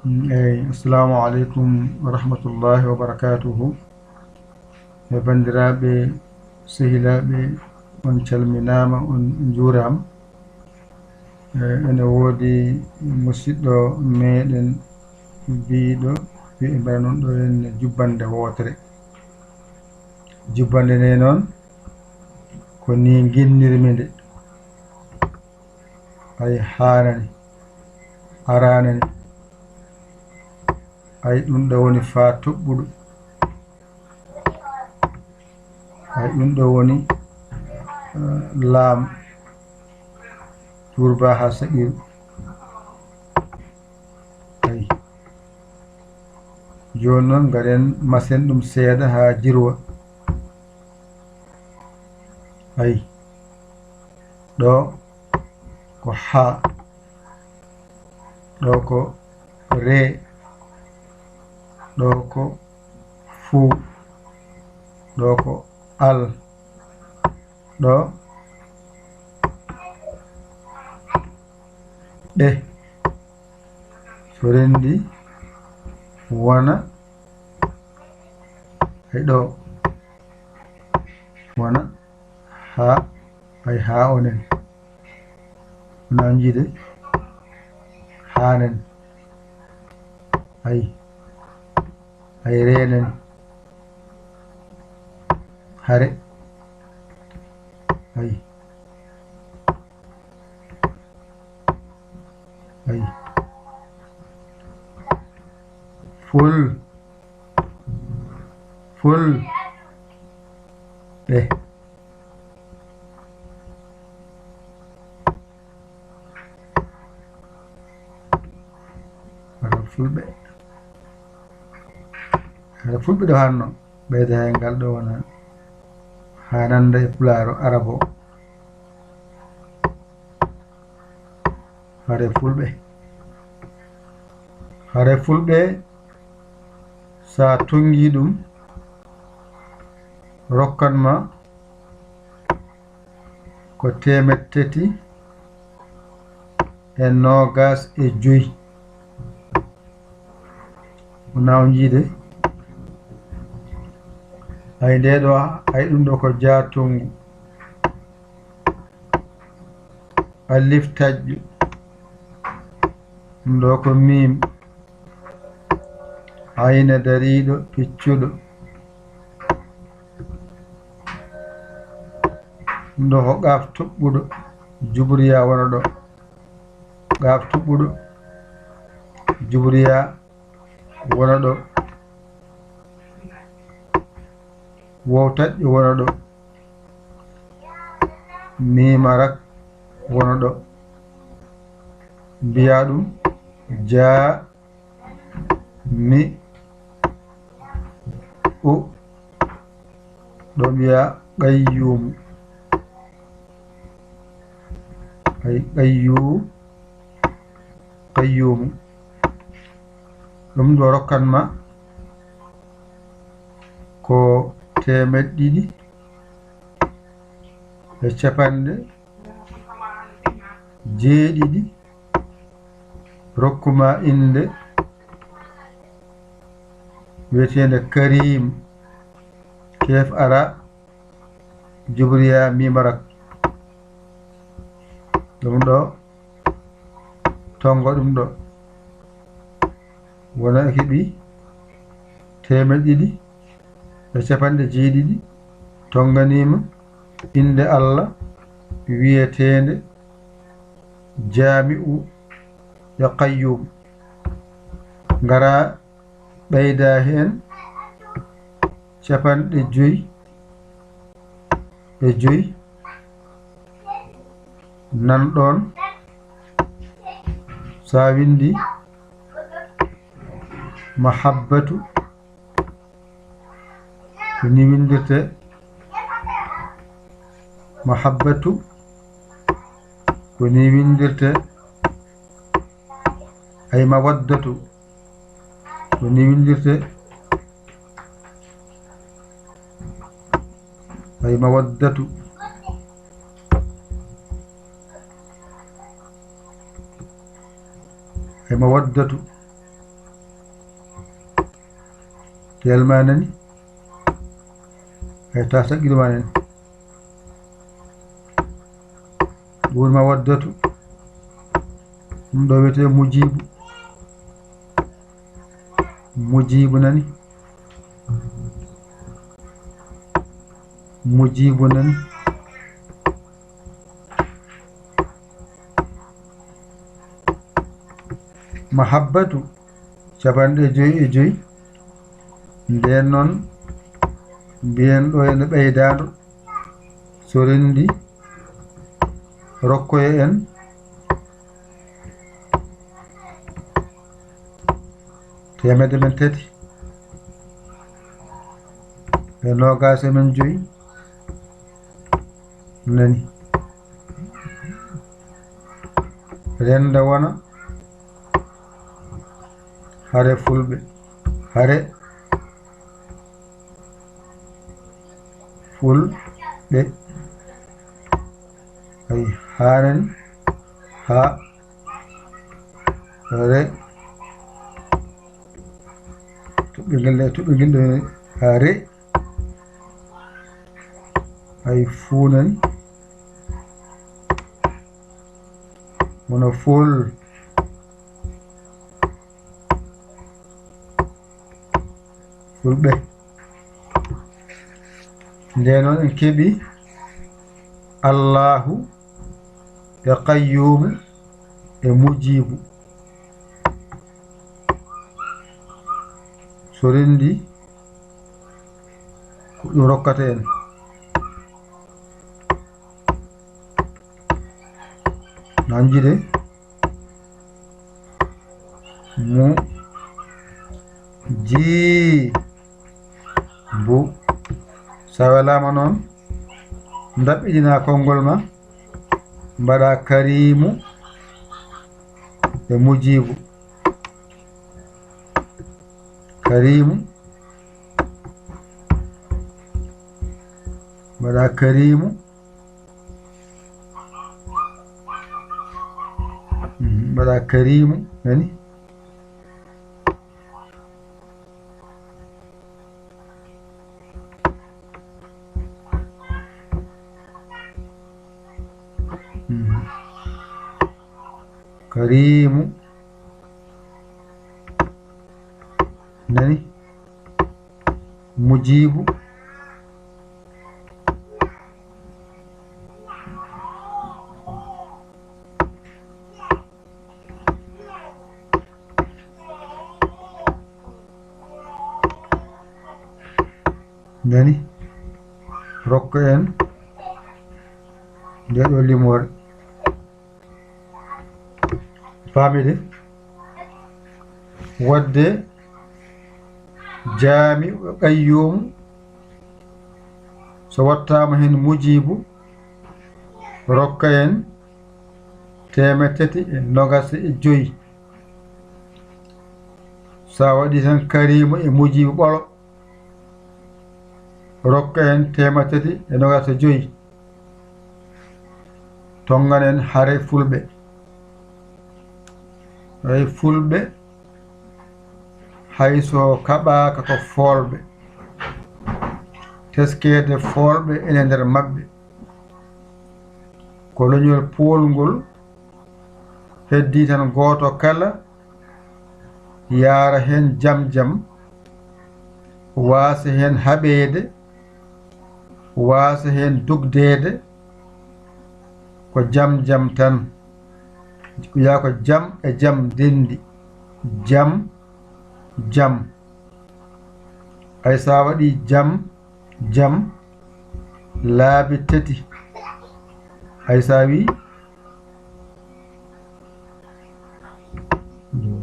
Assalamu alaikum wa rahmatullahi wa barakatuhu. E bandiraɓe sehilaɓe, on calminama, on juurama. Ene woodi musidɗo meɗen biɗo wi e mbaɗa noon ɗo henne jubbande wotere. Jubbande nde noon ko ni ginnirmi nde. Ay haanani aranani ay ɗum ɗo woni faa toɓɓuɗo. Ay ɗum ɗo woni laam turba ha saɗiru. Ay joni noon gaɗen masen ɗum seeɗa ha jirwa. Ay ɗo ko ha, ɗo ko re, ɗo ko fuu, ɗo ko al, ɗo ɗe. So rendi wona ay ɗo wona ha, ay ha onen wona jiide hanen. Ay renen hare. Ay ful ɗe. Fulɓe ɗo hanno ɓeyda hen ngal ɗo wona hananda e pularo arabo. Hare fulɓe sa tongi ɗum rokkanma ko 325. Wona on jiide ay nde ɗo ay ɗum ɗo ko jatongu alif tajju, ɗum ɗo ko mim, ayna dariɗo piccuɗo, ɗum ɗo ko qaf toɓɓuɗo jubriya wona ɗo. Qaf toɓɓuɗo jubriya wona ɗo. Wow taƴƴo wona ɗo. Mimarak wona ɗo. Mbiya ɗum jaa mi u, ɗo mbiya qayyum. Ay qayyum ɗum ɗo rokkanma ko 250. Rokkuma inde wiyetende Karim, kef ara jubriya mimarak. ɗum ɗo tongo ɗum ɗo wona heɓi 250. Tonganima inde Allah wiyetende jami'u ya qayyum. Ngara ɓeyda hen 55 nan ɗon sa windi mahabbatu ko ni windirte. Mahabbatu ko ni windirte. Ay mawaddatu ko ni windirte. Ay mawaddatu. Ay mawaddatu telma nani ay tata giɗuma nani wurma waddatu ɗum ɗo wiyete mujibu nani mujibu nani mahabbatu capanɗe 5 nden noon mbiyen ɗo ene ɓeydado so rendi rokkoye en temedde men 3 e 25 nani renda wona hare fulɓe hare fulɓe ay harani ha re tuɓɓe ngel ɗo hare ay funani wono fulɓe nde noon en keɓi Allahu e qayyumu e mujibu so rendi ko ɗum rokkata en nanjide mu jibu sa welama noon dabɓiɗina konngol ma mbaɗa karimu e mujibu karimu mbaɗa karimu mbaɗa karimu nani karimu nani mujibu nani rokko en nde ɗo limore famide wadde jaami qayyum so wattama hen mujibu rokka en 325 sa waɗi tan karimu e mujibu ɓolo rokka en 325 tonganen hare fulɓe ay fulɓe hayso kaɓaka ko folɓe teskede folɓe ene nder maɓɓe ko leñol poolngol heddi tan goto kala yaara hen jam waasa hen haɓede waasa hen dugdede ko jam tan wiya ko jam e jam dendi jam ay sa waɗi jam laabi 3 ay sa wi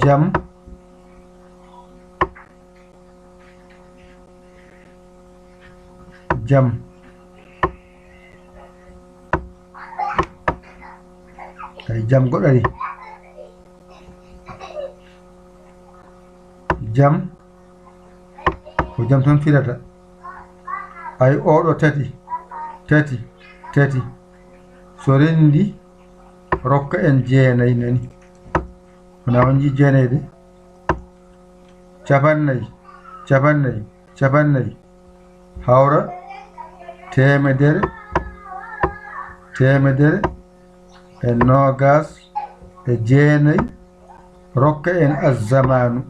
jam ay jam goɗɗari jam ko jam tan firata ay oɗo 3 so rendi rokka en 9 nani wona on ji 9 de 40 capannayyi hawra temedere e nogas e jeenayi rokka en azzamanu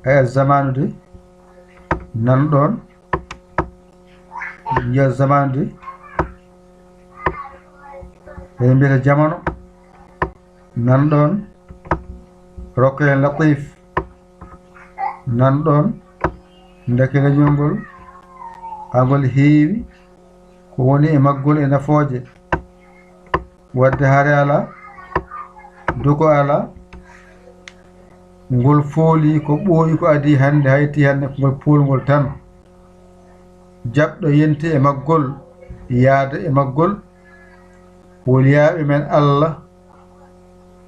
ay azzamanu de nanɗon yiya zamanu de ɓe mbiyata jamano nanɗon rokka en latif nanɗon ndeke leñol ngol hangol heewi ko woni e maggol e nafooje wadde haare ala duko ala ngol fooli ko ɓooyi ko adi hannde hayti hannde ko ngol poolngol tan jaɓɗo yenti e maggol yaada e maggol woliyaaɓe men Allah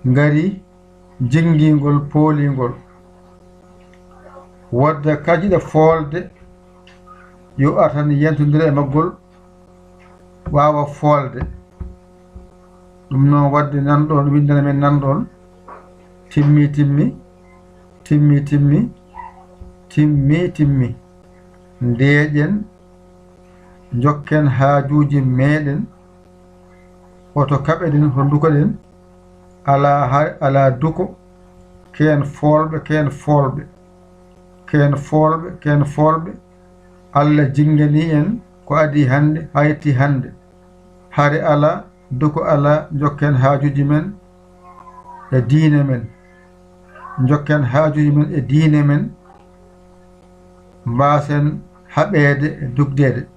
ngari jinngingol poolingol wadde kajiɗe foolde yo atan yentodira e maggol waawa foolde ɗum noon wadde nanɗon windana men nanɗon timmi ndeeƴen jokken haajuuji meɗen oto kaɓeɗen to dukoɗen ala duko ken foolɓe Allah jingani en ko adi hannde hayti hannde hare ala duko ala jokken haajuuji men e diine men jokken haajuuji men e diine men mbasen haɓeede e dugdeede